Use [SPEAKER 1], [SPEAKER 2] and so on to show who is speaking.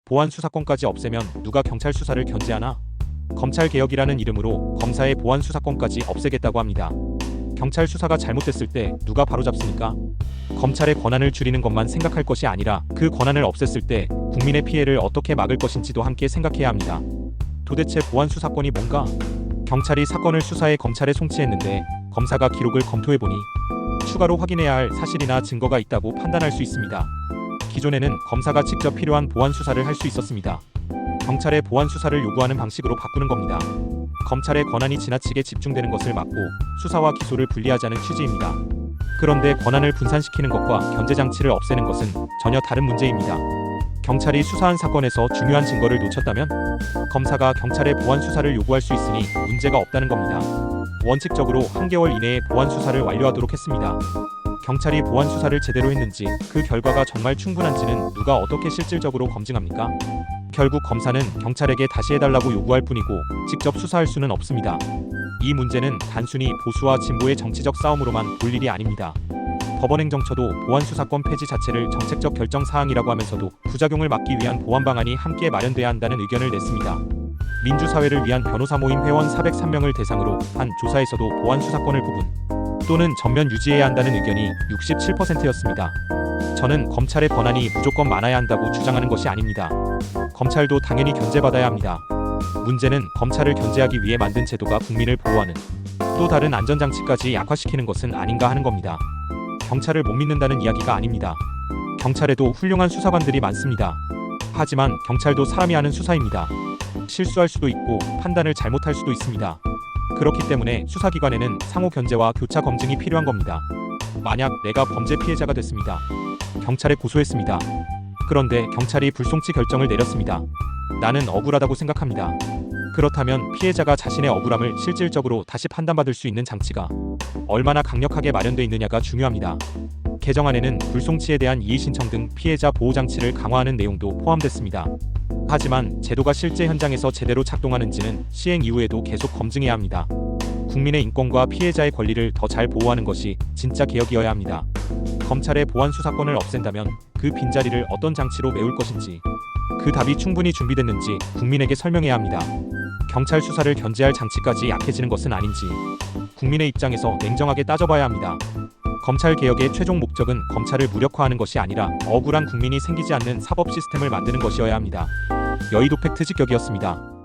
[SPEAKER 1] 보안 수사권까지 없애면 누가 경찰 수사를 견제하나? 검찰개혁이라는 이름으로 검사의 보안 수사권까지 없애겠다고 합니다. 경찰 수사가 잘못됐을 때 누가 바로잡습니까? 검찰의 권한을 줄이는 것만 생각할 것이 아니라 그 권한을 없앴을 때 국민의 피해를 어떻게 막을 것인지도 함께 생각해야 합니다. 도대체 보안 수사권이 뭔가? 경찰이 사건을 수사해 검찰에 송치했는데 검사가 기록을 검토해보니 추가로 확인해야 할 사실이나 증거가 있다고 판단할 수 있습니다. 기존에는 검사가 직접 필요한 보안 수사를 할 수 있었습니다. 경찰의 보안 수사를 요구하는 방식으로 바꾸는 겁니다. 검찰의 권한이 지나치게 집중되는 것을 막고 수사와 기소를 분리하자는 취지입니다. 그런데 권한을 분산시키는 것과 견제 장치를 없애는 것은 전혀 다른 문제입니다. 경찰이 수사한 사건에서 중요한 증거를 놓쳤다면 검사가 경찰의 보안 수사를 요구할 수 있으니 문제가 없다는 겁니다. 원칙적으로 1개월 이내에 보안 수사를 완료하도록 했습니다. 경찰이 보안 수사를 제대로 했는지 그 결과가 정말 충분한지는 누가 어떻게 실질적으로 검증합니까? 결국 검사는 경찰에게 다시 해달라고 요구할 뿐이고 직접 수사할 수는 없습니다. 이 문제는 단순히 보수와 진보의 정치적 싸움으로만 볼 일이 아닙니다. 법원행정처도 보안 수사권 폐지 자체를 정책적 결정 사항이라고 하면서도 부작용을 막기 위한 보완 방안이 함께 마련돼야 한다는 의견을 냈습니다. 민주사회를 위한 변호사 모임 회원 403명을 대상으로 한 조사에서도 보안 수사권을 부분 또는 전면 유지해야 한다는 의견이 67%였습니다. 저는 검찰의 권한이 무조건 많아야 한다고 주장하는 것이 아닙니다. 검찰도 당연히 견제받아야 합니다. 문제는 검찰을 견제하기 위해 만든 제도가 국민을 보호하는 또 다른 안전장치까지 약화시키는 것은 아닌가 하는 겁니다. 경찰을 못 믿는다는 이야기가 아닙니다. 경찰에도 훌륭한 수사관들이 많습니다. 하지만 경찰도 사람이 하는 수사입니다. 실수할 수도 있고 판단을 잘못할 수도 있습니다. 그렇기 때문에 수사기관에는 상호 견제와 교차 검증이 필요한 겁니다. 만약 내가 범죄 피해자가 됐습니다. 경찰에 고소했습니다. 그런데 경찰이 불송치 결정을 내렸습니다. 나는 억울하다고 생각합니다. 그렇다면 피해자가 자신의 억울함을 실질적으로 다시 판단받을 수 있는 장치가 얼마나 강력하게 마련되어 있느냐가 중요합니다. 개정안에는 불송치에 대한 이의신청 등 피해자 보호 장치를 강화하는 내용도 포함됐습니다. 하지만 제도가 실제 현장에서 제대로 작동하는지는 시행 이후에도 계속 검증해야 합니다. 국민의 인권과 피해자의 권리를 더 잘 보호하는 것이 진짜 개혁이어야 합니다. 검찰의 보안 수사권을 없앤다면 그 빈자리를 어떤 장치로 메울 것인지 그 답이 충분히 준비됐는지 국민에게 설명해야 합니다. 경찰 수사를 견제할 장치까지 약해지는 것은 아닌지 국민의 입장에서 냉정하게 따져봐야 합니다. 검찰 개혁의 최종 목적은 검찰을 무력화하는 것이 아니라 억울한 국민이 생기지 않는 사법 시스템을 만드는 것이어야 합니다. 여의도 팩트 직격이었습니다.